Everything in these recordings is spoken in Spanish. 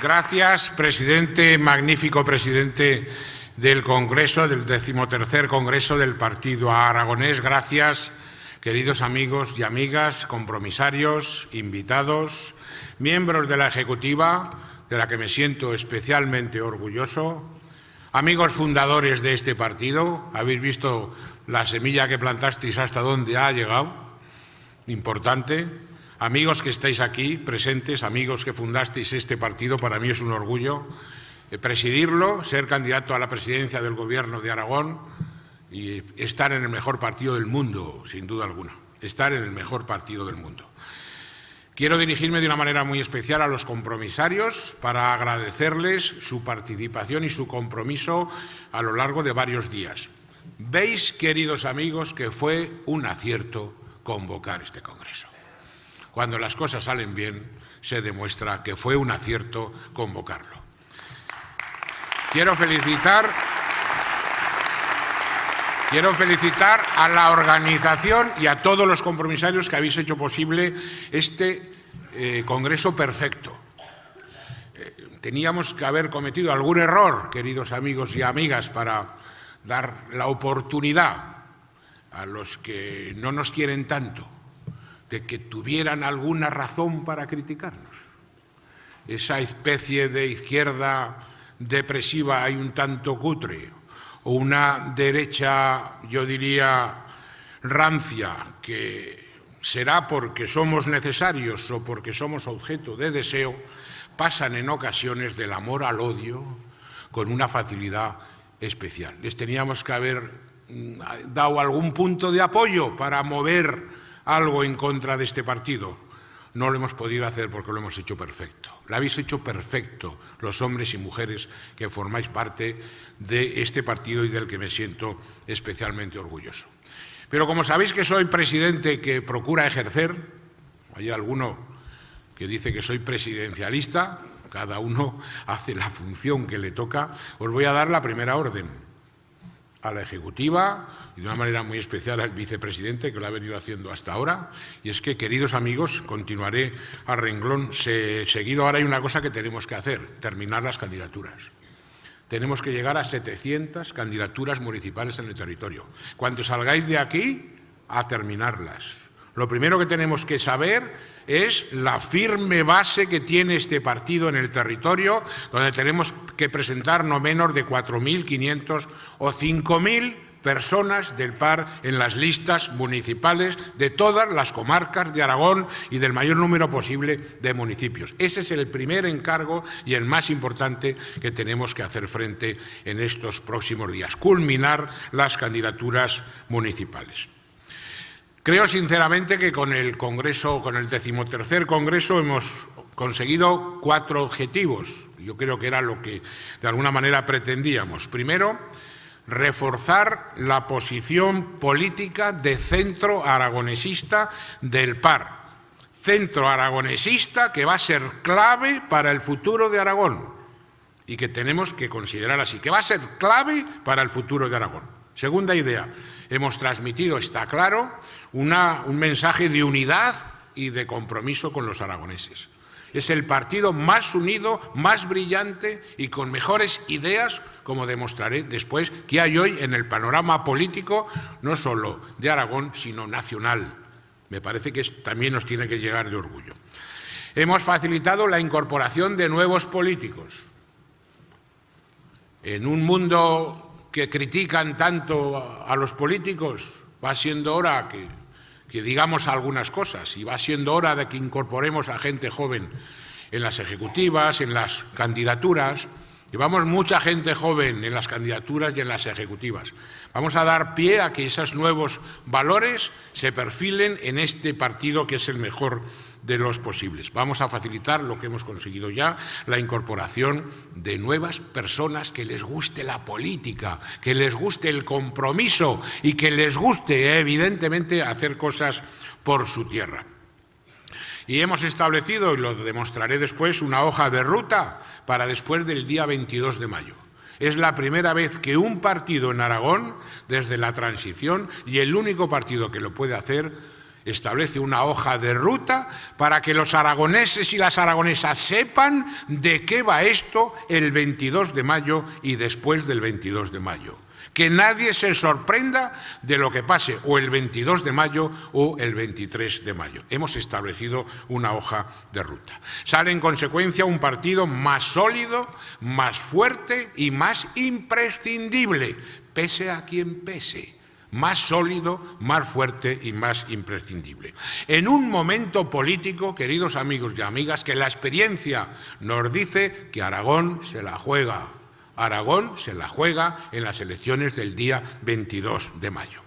Gracias, presidente, magnífico presidente del Congreso, del 13º Congreso del Partido Aragonés. Gracias, queridos amigos y amigas, compromisarios, invitados, miembros de la Ejecutiva, de la que me siento especialmente orgulloso, amigos fundadores de este partido. Habéis visto la semilla que plantasteis hasta dónde ha llegado, importante. Amigos que estáis aquí presentes, amigos que fundasteis este partido, para mí es un orgullo presidirlo, ser candidato a la presidencia del Gobierno de Aragón y estar en el mejor partido del mundo, sin duda alguna, estar en el mejor partido del mundo. Quiero dirigirme de una manera muy especial a los compromisarios para agradecerles su participación y su compromiso a lo largo de varios días. Veis, queridos amigos, que fue un acierto convocar este Congreso. Cuando las cosas salen bien, se demuestra que fue un acierto convocarlo. Quiero felicitar a la organización y a todos los compromisarios que habéis hecho posible este Congreso perfecto. Teníamos que haber cometido algún error, queridos amigos y amigas, para dar la oportunidad a los que no nos quieren tanto de que tuvieran alguna razón para criticarnos. Esa especie de izquierda depresiva hay un tanto cutre, o una derecha, yo diría, rancia, que será porque somos necesarios o porque somos objeto de deseo, pasan en ocasiones del amor al odio con una facilidad especial. Les teníamos que haber dado algún punto de apoyo para mover algo en contra de este partido. No lo hemos podido hacer porque lo hemos hecho perfecto. Lo habéis hecho perfecto los hombres y mujeres que formáis parte de este partido y del que me siento especialmente orgulloso. Pero como sabéis que soy presidente que procura ejercer, hay alguno que dice que soy presidencialista, cada uno hace la función que le toca, os voy a dar la primera orden a la Ejecutiva y de una manera muy especial al vicepresidente, que lo ha venido haciendo hasta ahora, y es que, queridos amigos, continuaré a renglón seguido. Ahora hay una cosa que tenemos que hacer, terminar las candidaturas. Tenemos que llegar a 700 candidaturas municipales en el territorio. Cuando salgáis de aquí, a terminarlas. Lo primero que tenemos que saber es la firme base que tiene este partido en el territorio, donde tenemos que presentar no menos de 4.500 o 5.000 personas del PAR en las listas municipales de todas las comarcas de Aragón y del mayor número posible de municipios. Ese es el primer encargo y el más importante que tenemos que hacer frente en estos próximos días, culminar las candidaturas municipales. Creo sinceramente que con el Congreso, con el 13º Congreso, hemos conseguido 4 objetivos. Yo creo que era lo que de alguna manera pretendíamos. Primero, reforzar la posición política de centro aragonesista del PAR. Centro aragonesista que va a ser clave para el futuro de Aragón y que tenemos que considerar así, que va a ser clave para el futuro de Aragón. Segunda idea, hemos transmitido, está claro, un mensaje de unidad y de compromiso con los aragoneses. Es el partido más unido, más brillante y con mejores ideas, como demostraré después, que hay hoy en el panorama político, no solo de Aragón, sino nacional. Me parece que también nos tiene que llegar de orgullo. Hemos facilitado la incorporación de nuevos políticos. En un mundo que critican tanto a los políticos, va siendo hora que digamos algunas cosas y va siendo hora de que incorporemos a gente joven en las ejecutivas, en las candidaturas. Llevamos mucha gente joven en las candidaturas y en las ejecutivas. Vamos a dar pie a que esos nuevos valores se perfilen en este partido que es el mejor de los posibles. Vamos a facilitar lo que hemos conseguido ya, la incorporación de nuevas personas que les guste la política, que les guste el compromiso y que les guste, evidentemente, hacer cosas por su tierra. Y hemos establecido, y lo demostraré después, una hoja de ruta para después del día 22 de mayo. Es la primera vez que un partido en Aragón, desde la transición, y el único partido que lo puede hacer, establece una hoja de ruta para que los aragoneses y las aragonesas sepan de qué va esto el 22 de mayo y después del 22 de mayo. Que nadie se sorprenda de lo que pase o el 22 de mayo o el 23 de mayo. Hemos establecido una hoja de ruta. Sale en consecuencia un partido más sólido, más fuerte y más imprescindible, pese a quien pese. Más sólido, más fuerte y más imprescindible. En un momento político, queridos amigos y amigas, que la experiencia nos dice que Aragón se la juega. Aragón se la juega en las elecciones del día 22 de mayo.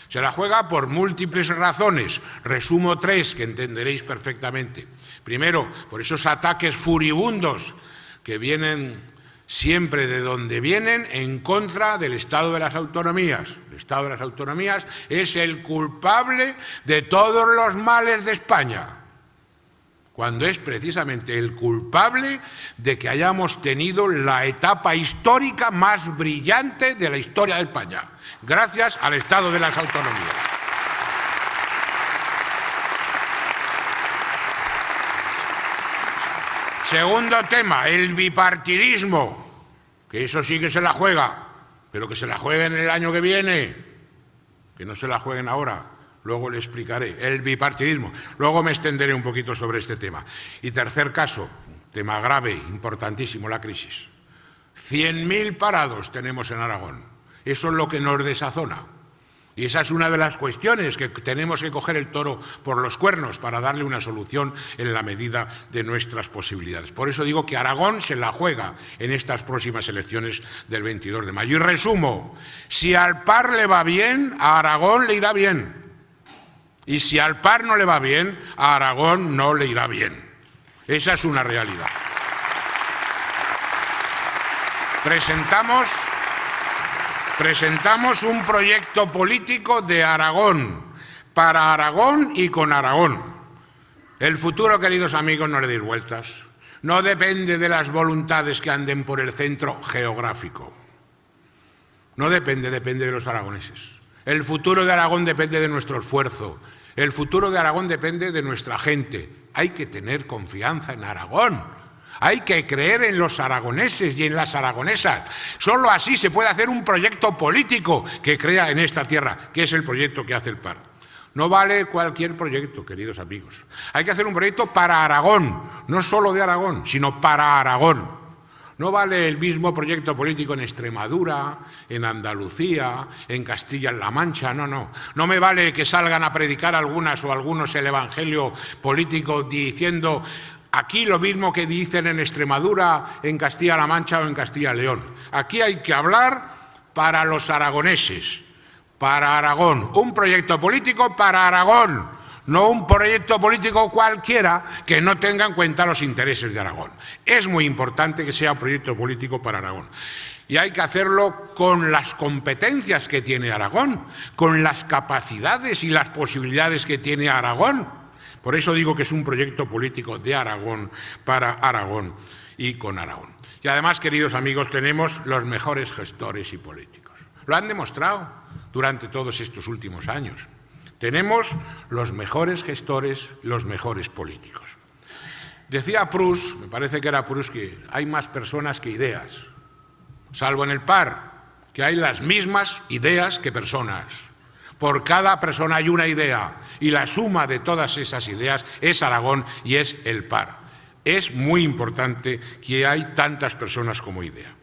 Se la juega por múltiples razones. Resumo tres que entenderéis perfectamente. Primero, por esos ataques furibundos que vienen siempre de donde vienen en contra del Estado de las Autonomías. El Estado de las Autonomías es el culpable de todos los males de España, cuando es precisamente el culpable de que hayamos tenido la etapa histórica más brillante de la historia de España, gracias al Estado de las Autonomías. Segundo tema, el bipartidismo, que eso sí que se la juega, pero que se la jueguen el año que viene, que no se la jueguen ahora, luego le explicaré, el bipartidismo. Luego me extenderé un poquito sobre este tema. Y tercer caso, tema grave, importantísimo, la crisis. 100.000 parados tenemos en Aragón, eso es lo que nos desazona. Y esa es una de las cuestiones que tenemos que coger el toro por los cuernos para darle una solución en la medida de nuestras posibilidades. Por eso digo que Aragón se la juega en estas próximas elecciones del 22 de mayo. Y resumo, si al PAR le va bien, a Aragón le irá bien. Y si al PAR no le va bien, a Aragón no le irá bien. Esa es una realidad. Presentamos un proyecto político de Aragón, para Aragón y con Aragón. El futuro, queridos amigos, no le deis vueltas. No depende de las voluntades que anden por el centro geográfico. No depende de los aragoneses. El futuro de Aragón depende de nuestro esfuerzo. El futuro de Aragón depende de nuestra gente. Hay que tener confianza en Aragón. Hay que creer en los aragoneses y en las aragonesas. Solo así se puede hacer un proyecto político que crea en esta tierra, que es el proyecto que hace el PAR. No vale cualquier proyecto, queridos amigos. Hay que hacer un proyecto para Aragón, no solo de Aragón, sino para Aragón. No vale el mismo proyecto político en Extremadura, en Andalucía, en Castilla-La Mancha, no. No me vale que salgan a predicar algunas o algunos el evangelio político diciendo aquí lo mismo que dicen en Extremadura, en Castilla-La Mancha o en Castilla-León. Aquí hay que hablar para los aragoneses, para Aragón. Un proyecto político para Aragón, no un proyecto político cualquiera que no tenga en cuenta los intereses de Aragón. Es muy importante que sea un proyecto político para Aragón. Y hay que hacerlo con las competencias que tiene Aragón, con las capacidades y las posibilidades que tiene Aragón. Por eso digo que es un proyecto político de Aragón, para Aragón y con Aragón. Y además, queridos amigos, tenemos los mejores gestores y políticos. Lo han demostrado durante todos estos últimos años. Tenemos los mejores gestores, los mejores políticos. Decía Proust, me parece que era Proust, que hay más personas que ideas, salvo en el PAR, que hay las mismas ideas que personas. Por cada persona hay una idea y la suma de todas esas ideas es Aragón y es el PAR. Es muy importante que hay tantas personas como idea.